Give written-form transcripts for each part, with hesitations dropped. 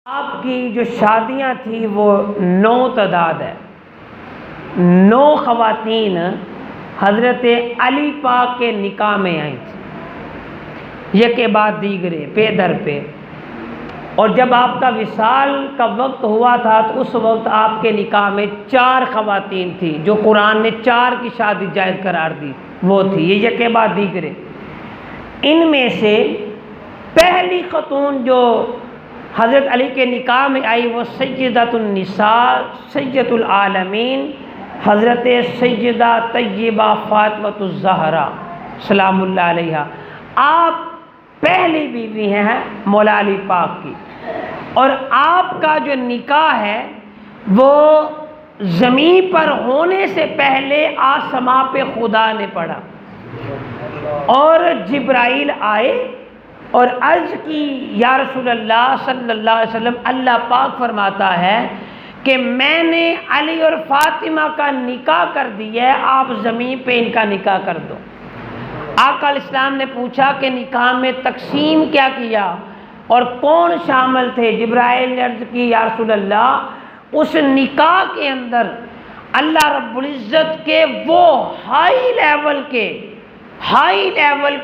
آپ کی جو شادیاں تھیں وہ 9 تعداد ہے، 9 خواتین حضرت علی پاک کے نکاح میں آئی تھیں، یک کے بعد دیگرے پے در پہ۔ اور جب آپ کا وصال کا وقت ہوا تھا تو اس وقت آپ کے نکاح میں 4 خواتین تھیں جو قرآن نے 4 کی شادی جائز قرار دی، وہ تھی یہ یک کے بعد دیگرے۔ ان میں سے پہلی خاتون جو حضرت علی کے نکاح میں آئی وہ سیدۃ النساء سیدۃ العالمین حضرت سیدہ طیبہ فاطمۃ الزہرا سلام اللہ علیہا۔ آپ پہلی بیوی ہیں مولا علی پاک کی، اور آپ کا جو نکاح ہے وہ زمین پر ہونے سے پہلے آسماں پہ خدا نے پڑھا، اور جبرائیل آئے اور عرض کی یا رسول اللہ صلی اللہ علیہ وسلم، اللہ پاک فرماتا ہے کہ میں نے علی اور فاطمہ کا نکاح کر دیا ہے، آپ زمین پہ ان کا نکاح کر دو۔ آقا علیہ السلام نے پوچھا کہ نکاح میں تقسیم کیا کیا اور کون شامل تھے؟ جبرائیل نے عرض کی یا رسول اللہ اس نکاح کے اندر اللہ رب العزت کے وہ ہائی لیول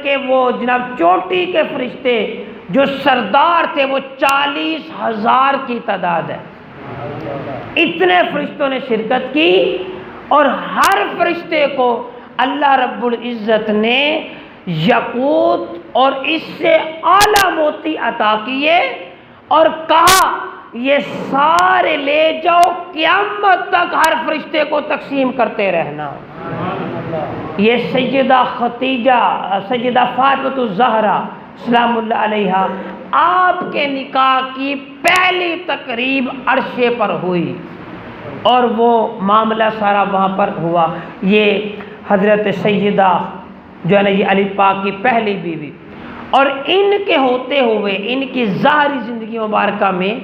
کے وہ جناب چوٹی کے فرشتے جو سردار تھے وہ 40,000 کی تعداد ہے، اتنے فرشتوں نے شرکت کی، اور ہر فرشتے کو اللہ رب العزت نے یاقوت اور اس سے اعلیٰ موتی عطا کیے اور کہا یہ سارے لے جاؤ قیامت تک ہر فرشتے کو تقسیم کرتے رہنا۔ یہ سیدہ خدیجہ سیدہ فاطمۃ الزہرا سلام اللہ علیہا آپ کے نکاح کی پہلی تقریب عرش پر ہوئی، اور وہ معاملہ سارا وہاں پر ہوا۔ یہ حضرت سیدہ جو ہے نا یہ علی پاک کی پہلی بیوی، اور ان کے ہوتے ہوئے ان کی ظاہری زندگی مبارکہ میں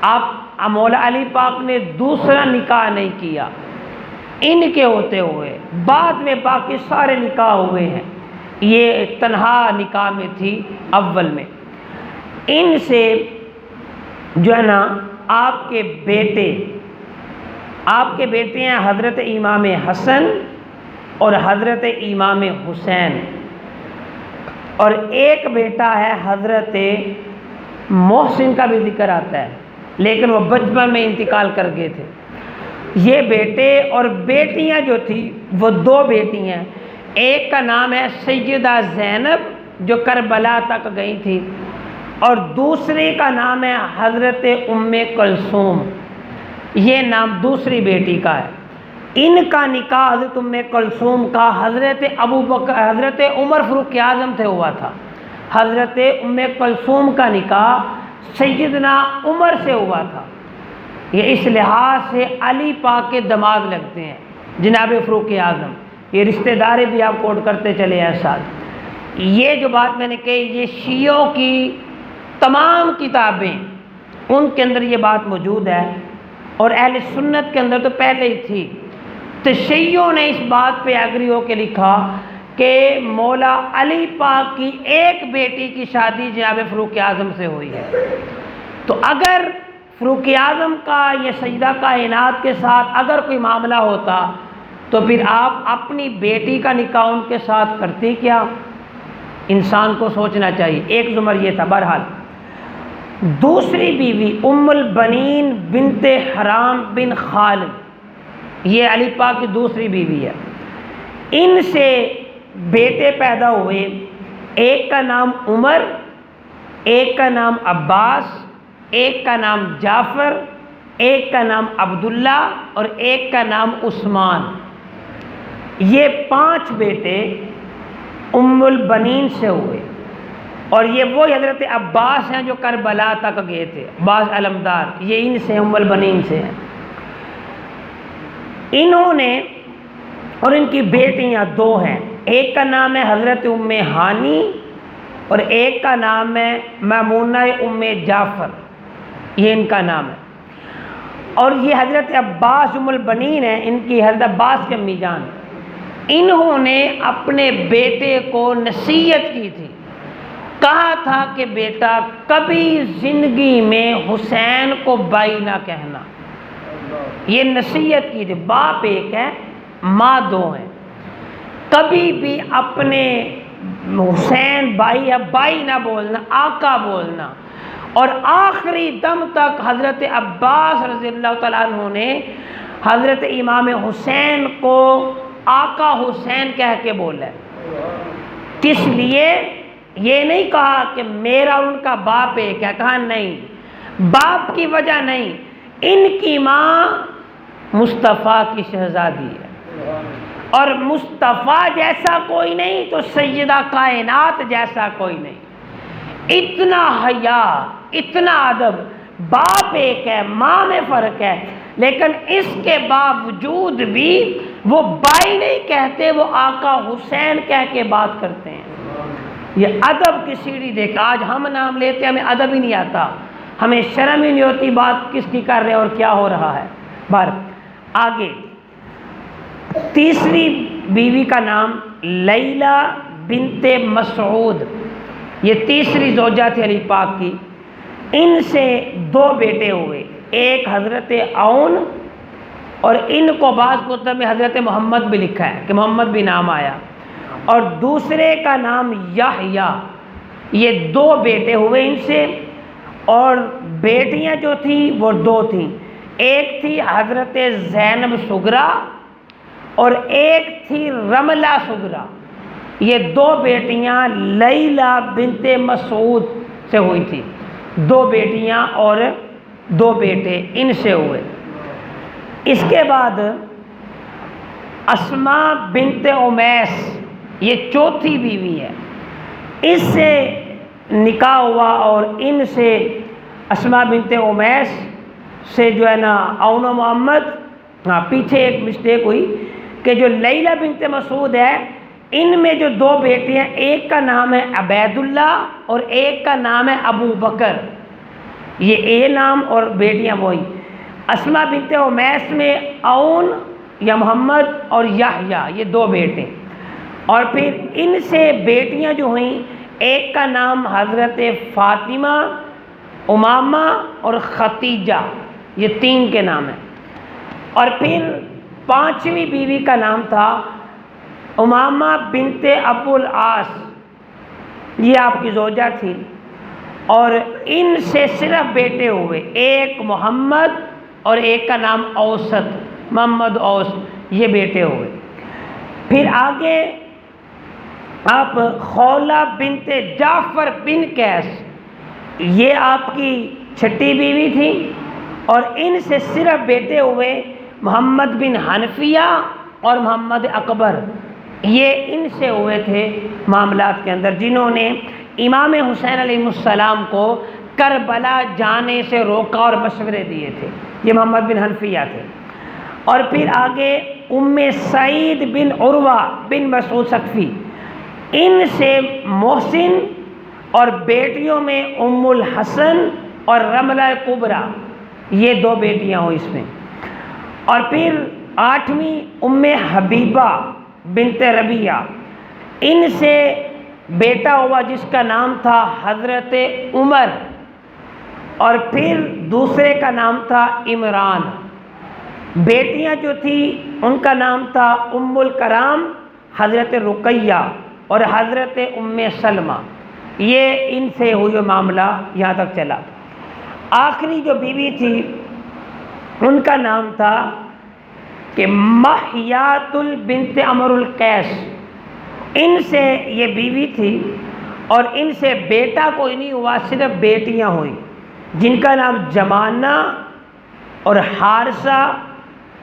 آپ مولا علی پاک نے دوسرا نکاح نہیں کیا، ان کے ہوتے ہوئے بعد میں باقی سارے نکاح ہوئے ہیں، یہ تنہا نکاح میں تھی اول میں۔ ان سے جو ہے نا آپ کے بیٹے ہیں حضرت امام حسن اور حضرت امام حسین، اور ایک بیٹا ہے حضرت محسن کا بھی ذکر آتا ہے لیکن وہ بچپن میں انتقال کر گئے تھے۔ یہ بیٹے اور بیٹیاں جو تھی وہ 2 بیٹی ہیں، ایک کا نام ہے سیدہ زینب جو کربلا تک گئی تھی، اور دوسری کا نام ہے حضرت ام کلثوم، یہ نام دوسری بیٹی کا ہے۔ ان کا نکاح حضرت ام کلثوم کا حضرت عمر فاروق اعظم سے ہوا تھا، حضرت ام کلثوم کا نکاح سیدنا عمر سے ہوا تھا۔ یہ اس لحاظ سے علی پاک کے دماغ لگتے ہیں جناب فاروق اعظم، یہ رشتہ داری بھی آپ کوٹ کرتے چلے ہیں ساتھ۔ یہ جو بات میں نے کہی یہ شیعوں کی تمام کتابیں ان کے اندر یہ بات موجود ہے، اور اہل سنت کے اندر تو پہلے ہی تھی۔ تشیعوں نے اس بات پہ ایگری ہو کے لکھا کہ مولا علی پاک کی ایک بیٹی کی شادی جناب فاروق اعظم سے ہوئی ہے، تو اگر فاروق اعظم کا یا سیدہ کائنات کے ساتھ اگر کوئی معاملہ ہوتا تو پھر آپ اپنی بیٹی کا نکاح ان کے ساتھ کرتے کیا؟ انسان کو سوچنا چاہیے۔ ایک زمر یہ تھا۔ بہرحال دوسری بیوی ام البنین بنت حرام بن خالد، یہ علی پاک کی دوسری بیوی ہے۔ ان سے بیٹے پیدا ہوئے، ایک کا نام عمر، ایک کا نام عباس، ایک کا نام جعفر، ایک کا نام عبداللہ اور ایک کا نام عثمان۔ یہ 5 بیٹے ام البنین سے ہوئے، اور یہ وہ حضرت عباس ہیں جو کربلا تک گئے تھے، عباس علمدار، یہ ان سے ام البنین سے ہیں۔ انہوں نے اور ان کی بیٹیاں 2 ہیں، ایک کا نام ہے حضرت ام ہانی اور ایک کا نام ہے میمونہ ام جعفر، یہ ان کا نام ہے۔ اور یہ حضرت عباس ام البنین ہیں، ان کی حضرت عباس کی امی جان، انہوں نے اپنے بیٹے کو نصیحت کی تھی کہا تھا کہ بیٹا کبھی زندگی میں حسین کو بائی نہ کہنا، یہ نصیحت کی تھی۔ باپ ایک ہے، ماں دو ہیں، کبھی بھی اپنے حسین بھائی یا بائی نہ بولنا، آقا بولنا۔ اور آخری دم تک حضرت عباس رضی اللہ تعالیٰ عنہ نے حضرت امام حسین کو آقا حسین کہہ کے بولا ہے۔ کس لیے؟ یہ نہیں کہا کہ میرا اور ان کا باپ ایک ہے، کہا نہیں، باپ کی وجہ نہیں، ان کی ماں مصطفیٰ کی شہزادی ہے، اور مصطفیٰ جیسا کوئی نہیں تو سیدہ کائنات جیسا کوئی نہیں۔ اتنا حیا، اتنا ادب، باپ ایک ہے، ماں میں فرق ہے، لیکن اس کے باوجود بھی وہ بائی نہیں کہتے، وہ آقا حسین کہہ کے بات کرتے ہیں۔ یہ ادب کی سیڑھی دیکھ، آج ہم نام لیتے ہمیں ادب ہی نہیں آتا، ہمیں شرم ہی نہیں ہوتی بات کس کی کر رہے اور کیا ہو رہا ہے۔ بار آگے تیسری بیوی کا نام لیلہ بنت مسعود، یہ تیسری زوجہ تھی علی پاک کی۔ ان سے دو بیٹے ہوئے، ایک حضرت عون، اور ان کو بعض کتب میں حضرت محمد بھی لکھا ہے کہ محمد بھی نام آیا، اور دوسرے کا نام یحییٰ۔ یہ دو بیٹے ہوئے ان سے، اور بیٹیاں جو تھیں وہ دو تھیں، ایک تھی حضرت زینب صغریٰ اور ایک تھی رملہ صغریٰ۔ یہ دو بیٹیاں لیلہ بنت مسعود سے ہوئی تھی، دو بیٹیاں اور دو بیٹے ان سے ہوئے۔ اس کے بعد اسماء بنت امیس، یہ چوتھی بیوی ہے، اس سے نکاح ہوا، اور ان سے اسماء بنت امیس سے جو ہے نا عون و محمد، پیچھے ایک مسٹیک ہوئی کہ جو لیلہ بنت مسعود ہے، ان میں جو دو بیٹیاں، ایک کا نام ہے عبید اللہ اور ایک کا نام ہے ابو بکر، یہ اے نام اور بیٹیاں وہی۔ اسماء بنت امیس میں عون یا محمد اور یحییٰ، یہ دو بیٹے، اور پھر ان سے بیٹیاں جو ہوئیں، ایک کا نام حضرت فاطمہ، امامہ اور ختیجہ، یہ تین کے نام ہیں۔ اور پھر پانچویں بیوی کا نام تھا امامہ بنت ابو العاص، یہ آپ کی زوجہ تھی، اور ان سے صرف بیٹے ہوئے، ایک محمد اور ایک کا نام اوسط، محمد اوس، یہ بیٹے ہوئے۔ پھر آگے آپ خولہ بنت جعفر بن قیس، یہ آپ کی چھٹی بیوی تھی، اور ان سے صرف بیٹے ہوئے محمد بن حنفیہ اور محمد اکبر، یہ ان سے ہوئے تھے معاملات کے اندر، جنہوں نے امام حسین علیہ السلام کو کربلا جانے سے روکا اور مشورے دیے تھے، یہ محمد بن حنفیہ تھے۔ اور پھر آگے ام سعید بن عروہ بن مسعود ثقفی، ان سے محسن، اور بیٹیوں میں ام الحسن اور رملہ کبریٰ، یہ دو بیٹیاں ہوں اس میں۔ اور پھر آٹھویں ام حبیبہ بنت ربیعہ، ان سے بیٹا ہوا جس کا نام تھا حضرت عمر، اور پھر دوسرے کا نام تھا عمران۔ بیٹیاں جو تھی ان کا نام تھا ام الکرام، حضرت رقیہ اور حضرت ام سلمہ، یہ ان سے ہوئی معاملہ یہاں تک چلا۔ آخری جو بیوی تھی ان کا نام تھا کہ محیات بنت عمرو القیس، ان سے یہ بیوی تھی، اور ان سے بیٹا کوئی نہیں ہوا، صرف بیٹیاں ہوئی، جن کا نام جمانہ اور حارثہ،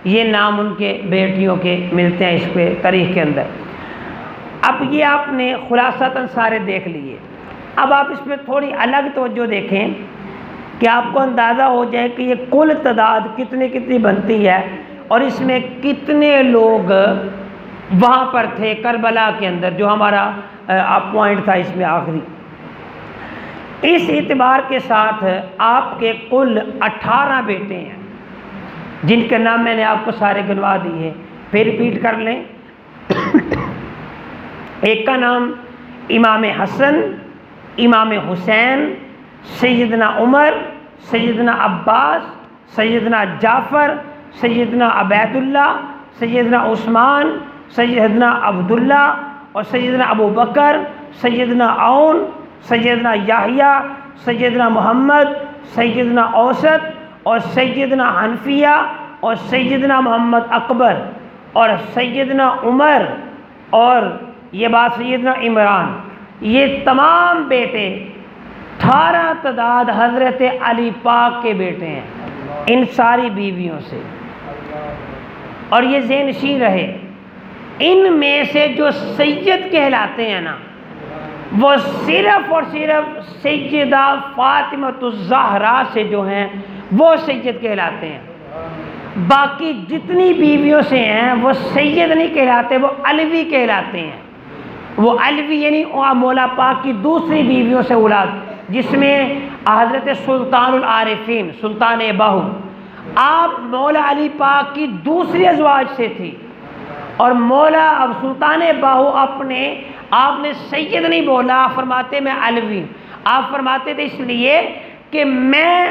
یہ نام ان کے بیٹیوں کے ملتے ہیں اس پہ تاریخ کے اندر۔ اب یہ آپ نے خلاصتاً سارے دیکھ لیے، اب آپ اس میں تھوڑی الگ توجہ دیکھیں کہ آپ کو اندازہ ہو جائے کہ یہ کل تعداد کتنی بنتی ہے، اور اس میں کتنے لوگ وہاں پر تھے کربلا کے اندر، جو ہمارا پوائنٹ تھا اس میں آخری۔ اس اعتبار کے ساتھ آپ کے کل 18 بیٹے ہیں، جن کے نام میں نے آپ کو سارے گنوا دیے، پھر ریپیٹ کر لیں۔ ایک کا نام امام حسن، امام حسین، سیدنا عمر، سیدنا عباس، سیدنا جعفر، سیدنا عبید اللہ، سیدنا عثمان، سیدنا عبداللہ اور سیدنا ابو بکر، سیدنا عون، سیدنا یحییٰ، سیدنا محمد، سیدنا اوسط اور سیدنا حنفیہ اور سیدنا محمد اکبر اور سیدنا عمر اور یہ بات سیدنا عمران، یہ تمام بیٹے 18 تعداد حضرت علی پاک کے بیٹے ہیں ان ساری بیویوں سے۔ اور یہ ذہن نشین رہے، ان میں سے جو سید کہلاتے ہیں نا وہ صرف اور صرف سیدہ فاطمہ الزہرا سے جو ہیں وہ سید کہلاتے ہیں، باقی جتنی بیویوں سے ہیں وہ سید نہیں کہلاتے، وہ علوی کہلاتے ہیں۔ وہ علوی یعنی مولا پاک کی دوسری بیویوں سے اولاد، جس میں حضرت سلطان العارفین سلطان باہو آپ مولا علی پاک کی دوسری ازواج سے تھی، اور مولا اب سلطان باہو آپ نے سید نہیں بولا، آپ فرماتے میں علوی، آپ فرماتے تھے اس لیے کہ میں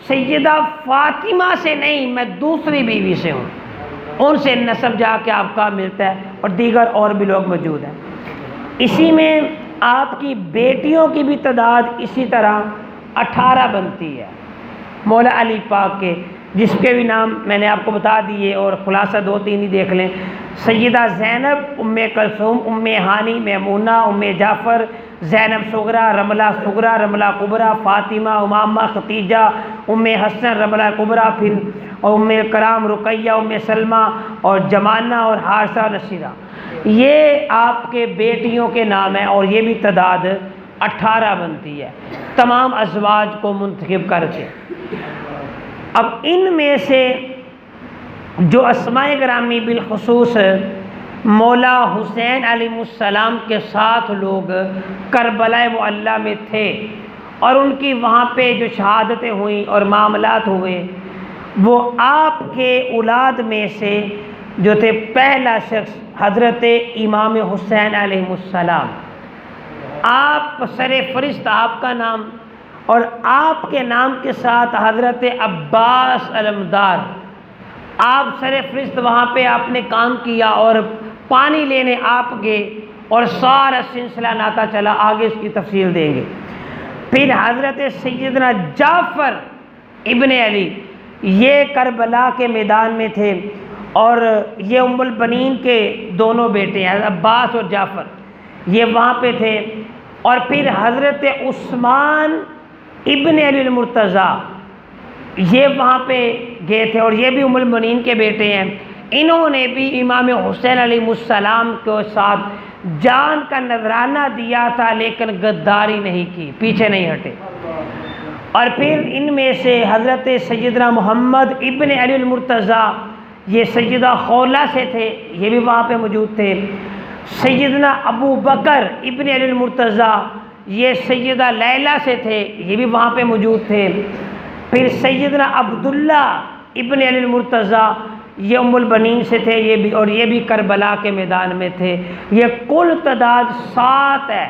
سیدہ فاطمہ سے نہیں، میں دوسری بیوی سے ہوں، ان سے نسب جا کے آپ کا ملتا ہے، اور دیگر اور بھی لوگ موجود ہیں۔ اسی میں آپ کی بیٹیوں کی بھی تعداد اسی طرح 18 بنتی ہے مولا علی پاک کے، جس کے بھی نام میں نے آپ کو بتا دیے اور خلاصہ 2-3 ہی دیکھ لیں۔ سیدہ زینب، ام کلثوم، ام ہانی، میمونہ، ام جعفر، زینب صغریٰ، رملہ صغریٰ، رملہ کبریٰ، فاطمہ، امامہ، ختیجہ، ام حسن، رملہ کبریٰ، پھر ام کرام رقیہ، ام سلمہ اور جمانہ اور حارثہ نصیرہ، یہ آپ کے بیٹیوں کے نام ہیں، اور یہ بھی تعداد 18 بنتی ہے تمام ازواج کو منتخب کر کے۔ اب ان میں سے جو اسماء گرامی بالخصوص مولا حسین علیہ السلام کے ساتھ لوگ کربلا معلیٰ میں تھے اور ان کی وہاں پہ جو شہادتیں ہوئیں اور معاملات ہوئے، وہ آپ کے اولاد میں سے جو تھے پہلا شخص حضرت امام حسین علیہ السلام، آپ سر فرست آپ کا نام اور آپ کے نام کے ساتھ حضرت عباس علمدار، آپ سر فرست وہاں پہ آپ نے کام کیا اور پانی لینے آپ گئے اور سارا سلسلہ ناتا چلا، آگے اس کی تفصیل دیں گے۔ پھر حضرت سیدنا جعفر ابن علی، یہ کربلا کے میدان میں تھے اور یہ ام البنین کے دونوں بیٹے ہیں عباس اور جعفر، یہ وہاں پہ تھے۔ اور پھر حضرت عثمان ابن علی المرتضیٰ، یہ وہاں پہ گئے تھے اور یہ بھی ام المؤمنین کے بیٹے ہیں، انہوں نے بھی امام حسین علیہ السلام کے ساتھ جان کا نذرانہ دیا تھا لیکن غداری نہیں کی، پیچھے نہیں ہٹے۔ اور پھر ان میں سے حضرت سیدنا محمد ابن علی المرتضیٰ، یہ سیدہ خولہ سے تھے، یہ بھی وہاں پہ موجود تھے۔ سیدنا ابو بکر ابن علی المرتضیٰ، یہ سیدہ لیلہ سے تھے، یہ بھی وہاں پہ موجود تھے۔ پھر سیدنا عبداللہ ابن علی المرتضیٰ، یہ ام البنین سے تھے، یہ بھی کربلا کے میدان میں تھے۔ یہ کل تعداد 7 ہے،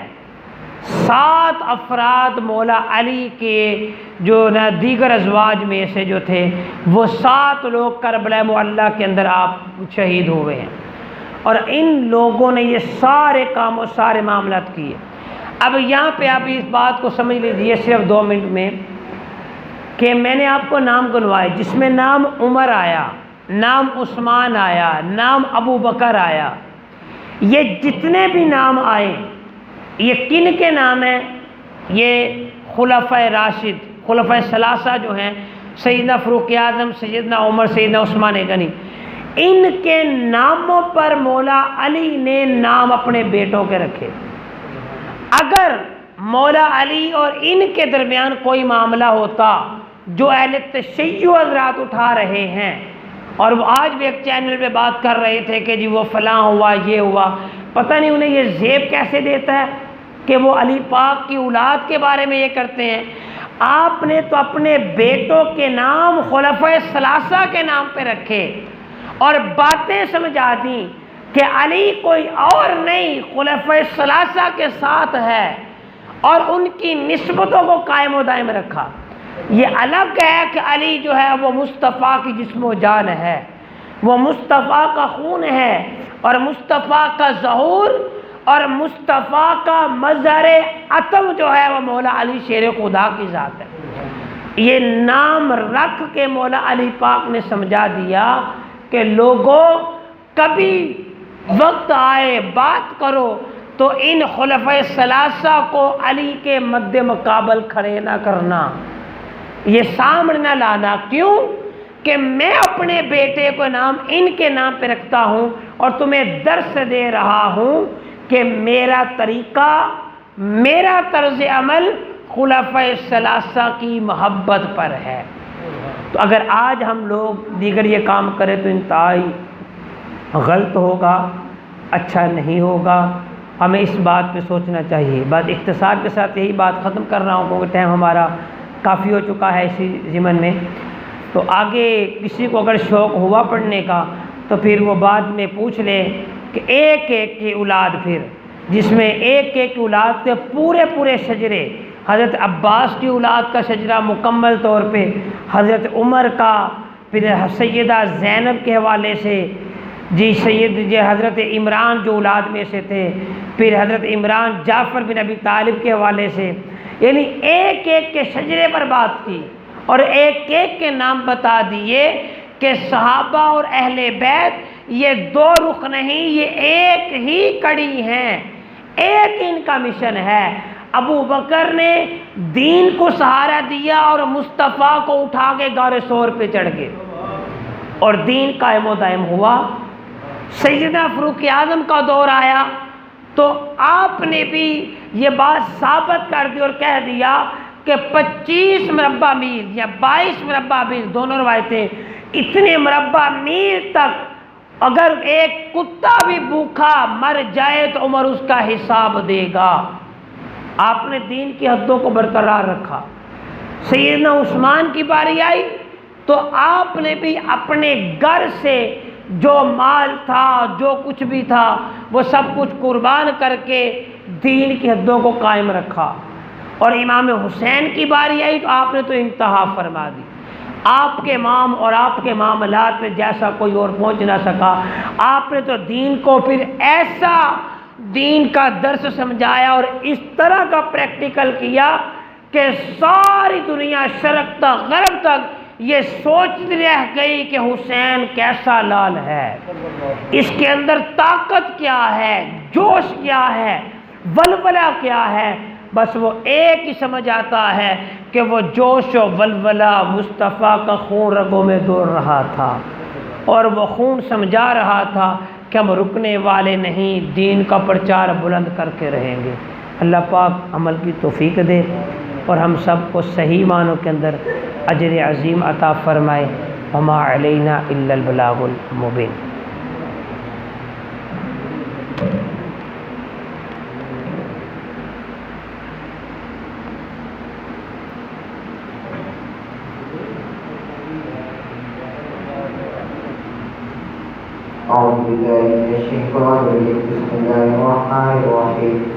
7 افراد مولا علی کے جو دیگر ازواج میں سے جو تھے، وہ 7 لوگ کربلا معلیٰ کے اندر آپ شہید ہوئے ہیں، اور ان لوگوں نے یہ سارے کام اور سارے معاملات کیے۔ اب یہاں پہ آپ اس بات کو سمجھ لیجیے صرف 2 منٹ میں کہ میں نے آپ کو نام گنوائے، جس میں نام عمر آیا، نام عثمان آیا، نام ابو بکر آیا، یہ جتنے بھی نام آئے یہ کن کے نام ہیں؟ یہ خلفائے راشد، خلفائے ثلاثہ جو ہیں، سیدنا فاروق اعظم، سیدنا عمر، سیدنا عثمان غنی، ان کے ناموں پر مولا علی نے نام اپنے بیٹوں کے رکھے۔ اگر مولا علی اور ان کے درمیان کوئی معاملہ ہوتا جو اہل تشیع حضرات اٹھا رہے ہیں، اور وہ آج بھی ایک چینل پہ بات کر رہے تھے کہ جی وہ فلاں ہوا، یہ ہوا، پتہ نہیں انہیں یہ زیب کیسے دیتا ہے کہ وہ علی پاک کی اولاد کے بارے میں یہ کرتے ہیں۔ آپ نے تو اپنے بیٹوں کے نام خلفائے ثلاثہ کے نام پہ رکھے اور باتیں سمجھا دیں کہ علی کوئی اور نہیں خلفائے ثلاثہ کے ساتھ ہے، اور ان کی نسبتوں کو قائم و دائم رکھا۔ یہ الگ ہے کہ علی جو ہے وہ مصطفیٰ کی جسم و جان ہے، وہ مصطفیٰ کا خون ہے، اور مصطفیٰ کا ظہور اور مصطفیٰ کا مظہر عطم جو ہے وہ مولا علی شیر خدا کی ذات ہے۔ یہ نام رکھ کے مولا علی پاک نے سمجھا دیا کہ لوگوں کبھی وقت آئے بات کرو تو ان خلفۂ ثلاثہ کو علی کے مد مقابل کھڑے نہ کرنا، یہ سامنے نہ لانا۔ کیوں کہ میں اپنے بیٹے کو نام ان کے نام پہ رکھتا ہوں اور تمہیں درس دے رہا ہوں کہ میرا طریقہ، میرا طرز عمل خلفۂ ثلاثہ کی محبت پر ہے۔ تو اگر آج ہم لوگ دیگر یہ کام کریں تو انتہائی غلط ہوگا، اچھا نہیں ہوگا۔ ہمیں اس بات پہ سوچنا چاہیے۔ بات اختصار کے ساتھ یہی بات ختم کر رہا ہوں کیونکہ ٹائم ہمارا کافی ہو چکا ہے اسی ضمن میں۔ تو آگے کسی کو اگر شوق ہوا پڑھنے کا تو پھر وہ بعد میں پوچھ لے کہ ایک ایک کی اولاد، پھر جس میں ایک ایک کی اولاد کے پورے پورے شجرے، حضرت عباس کی اولاد کا شجرا مکمل طور پہ، حضرت عمر کا، پھر سیدہ زینب کے حوالے سے، حضرت عمران جو اولاد میں سے تھے، پھر حضرت عمران جعفر بن ابی طالب کے حوالے سے، یعنی ایک ایک کے شجرے پر بات کی اور ایک ایک کے نام بتا دیے کہ صحابہ اور اہل بیت یہ دو رخ نہیں، یہ ایک ہی کڑی ہیں، ایک ان کا مشن ہے۔ ابو بکر نے دین کو سہارا دیا اور مصطفیٰ کو اٹھا کے غار ثور پہ چڑھ گئے اور دین قائم و دائم ہوا۔ سیدنا فاروق اعظم کا دور آیا تو آپ نے بھی یہ بات ثابت کر دی اور کہہ دیا کہ 25 مربع میل یا 22 مربع میل، دونوں روایتیں، اتنے مربع میل تک اگر ایک کتا بھی بھوکا مر جائے تو عمر اس کا حساب دے گا۔ آپ نے دین کی حدوں کو برقرار رکھا۔ سیدنا عثمان کی باری آئی تو آپ نے بھی اپنے گھر سے جو مال تھا، جو کچھ بھی تھا، وہ سب کچھ قربان کر کے دین کی حدوں کو قائم رکھا۔ اور امام حسین کی باری آئی تو آپ نے تو انتہا فرما دی۔ آپ کے امام اور آپ کے معاملات میں جیسا کوئی اور پہنچ نہ سکا، آپ نے تو دین کو پھر ایسا دین کا درس سمجھایا اور اس طرح کا پریکٹیکل کیا کہ ساری دنیا شرق تک غرب تک یہ سوچتی رہ گئی کہ حسین کیسا لال ہے، اس کے اندر طاقت کیا ہے، جوش کیا ہے، ولولہ کیا ہے۔ بس وہ ایک ہی سمجھ آتا ہے کہ وہ جوش و ولولہ مصطفیٰ کا خون رگوں میں دوڑ رہا تھا اور وہ خون سمجھا رہا تھا کہ ہم رکنے والے نہیں، دین کا پرچار بلند کر کے رہیں گے۔ اللہ پاک عمل کی توفیق دے اور ہم سب کو صحیح معنوں کے اندر اجر عظیم عطا فرمائے۔ وما علینا الا البلاغ المبین۔ أعوذ بالله من الشيطان الرجيم. بسم الله الرحمن الرحيم.